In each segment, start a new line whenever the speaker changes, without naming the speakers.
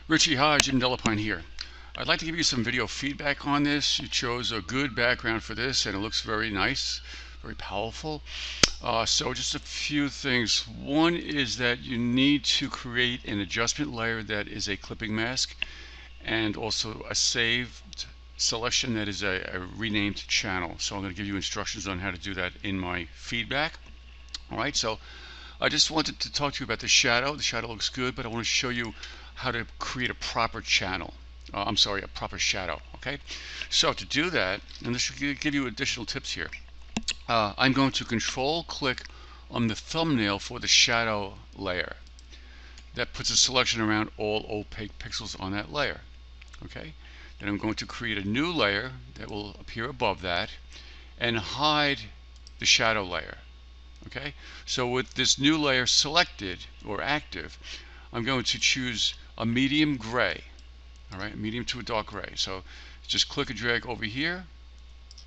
Richie, hi, Jim Delapine here. I'd like to give you some video feedback on this. You chose a good background for this and it looks very nice, very powerful. So just a few things. One is that you need to create an adjustment layer that is a clipping mask and also a saved selection that is a renamed channel. So I'm going to give you instructions on how to do that in my feedback. Alright, so I just wanted to talk to you about the shadow. The shadow looks good, but I want to show you how to create a proper channel. A proper shadow. Okay, so to do that, and this should give you additional tips here, I'm going to control click on the thumbnail for the shadow layer. That puts a selection around all opaque pixels on that layer. Okay, then I'm going to create a new layer that will appear above that and hide the shadow layer. Okay, so with this new layer selected or active, I'm going to choose a medium gray. All right, medium to a dark gray. So just click and drag over here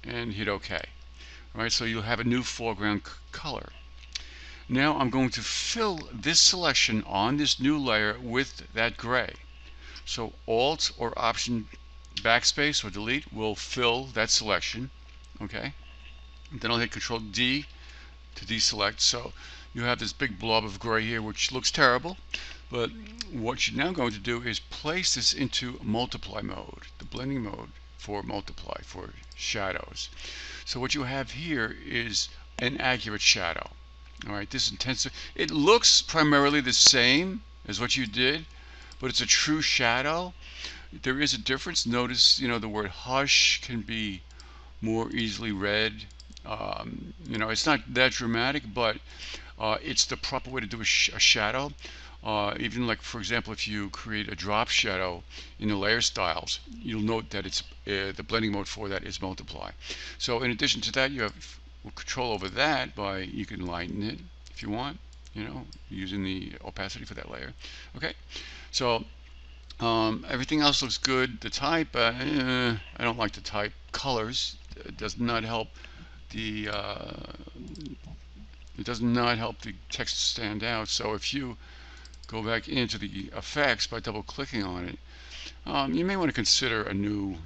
and hit OK. All right, so you'll have a new foreground color. Now I'm going to fill this selection on this new layer with that gray. So Alt or Option Backspace or Delete will fill that selection. Okay, and then I'll hit Control D to deselect. So you have this big blob of gray here, which looks terrible. But what you're now going to do is place this into multiply mode, the blending mode for multiply, for shadows. So what you have here is an accurate shadow. All right, this intensive, it looks primarily the same as what you did, but it's a true shadow. There is a difference. Notice, the word hush can be more easily read. It's not that dramatic, but it's the proper way to do a shadow. Even like, for example, if you create a drop shadow in the layer styles, you'll note that it's the blending mode for that is multiply. So in addition to that, you have control over that by, you can lighten it if you want, using the opacity for that layer. Okay, so everything else looks good. The type, I don't like the type. Colors, it does not help the text stand out. So if you go back into the effects by double clicking on it, you may want to consider a new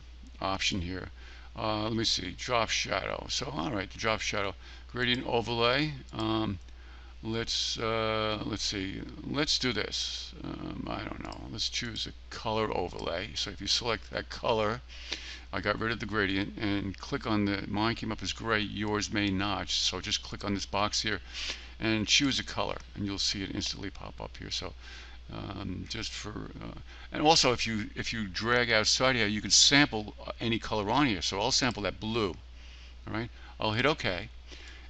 option here. Let me see, drop shadow. So alright, the drop shadow gradient overlay. Let's see, let's do this. I don't know, let's choose a color overlay. So if you select that color, I got rid of the gradient, and click on mine came up as gray, yours may not. So just click on this box here and choose a color, and you'll see it instantly pop up here. So and also if you drag outside here, you can sample any color on here. So I'll sample that blue. All right, I'll hit OK,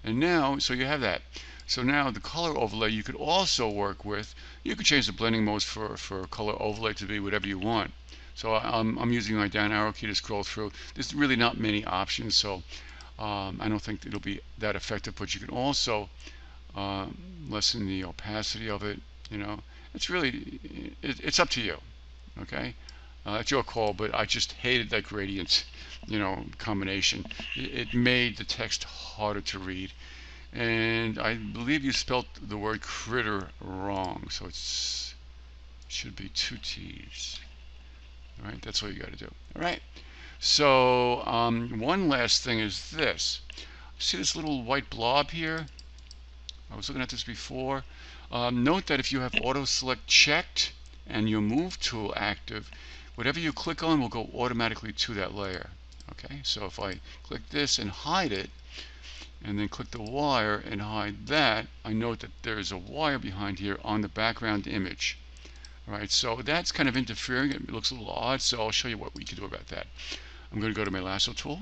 and now, so you have that. So now the color overlay you could also work with. You could change the blending modes for color overlay to be whatever you want. So I'm using my down arrow key to scroll through. There's really not many options, so I don't think it'll be that effective. But you can also lessen the opacity of it. It's really, it's up to you. Okay, it's your call. But I just hated that gradient, combination. It made the text harder to read. And I believe you spelt the word critter wrong, so it should be 2 T's. All right, that's what you got to do. All right. So one last thing is this. See this little white blob here? I was looking at this before. Note that if you have auto select checked and your move tool active, whatever you click on will go automatically to that layer. Okay, so if I click this and hide it, and then click the wire and hide that, I note that there's a wire behind here on the background image. Alright, so that's kind of interfering. It looks a little odd, so I'll show you what we can do about that. I'm going to go to my lasso tool.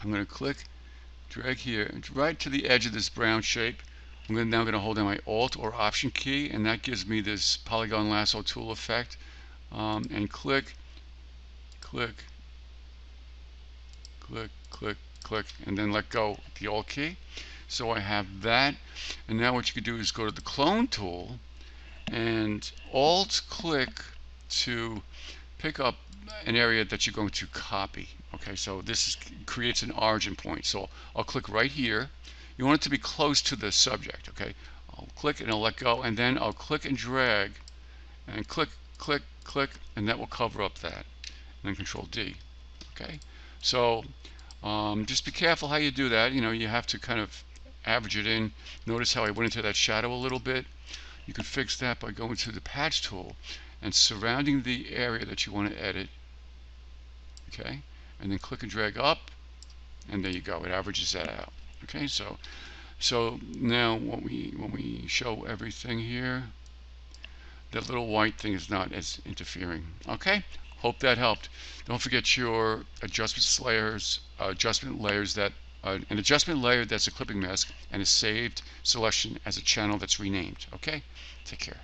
I'm going to click, drag here, right to the edge of this brown shape. I'm now going to hold down my Alt or Option key, and that gives me this polygon lasso tool effect. And click, click, click, click, click, and then let go the Alt key. So I have that, and now what you can do is go to the clone tool and Alt click to pick up an area that you're going to copy. Okay, so this creates an origin point. So I'll click right here. You want it to be close to the subject. Okay, I'll click and I'll let go, and then I'll click and drag and click click, click, and that will cover up that. And then Control D. Okay, so just be careful how you do that. You know, you have to kind of average it in. Notice how I went into that shadow a little bit. You can fix that by going to the patch tool and surrounding the area that you want to edit. Okay, and then click and drag up, and there you go. It averages that out. Okay, so now when we show everything here, that little white thing is not as interfering. Okay, hope that helped. Don't forget your adjustment layers that an adjustment layer that's a clipping mask and a saved selection as a channel that's renamed. Okay, take care.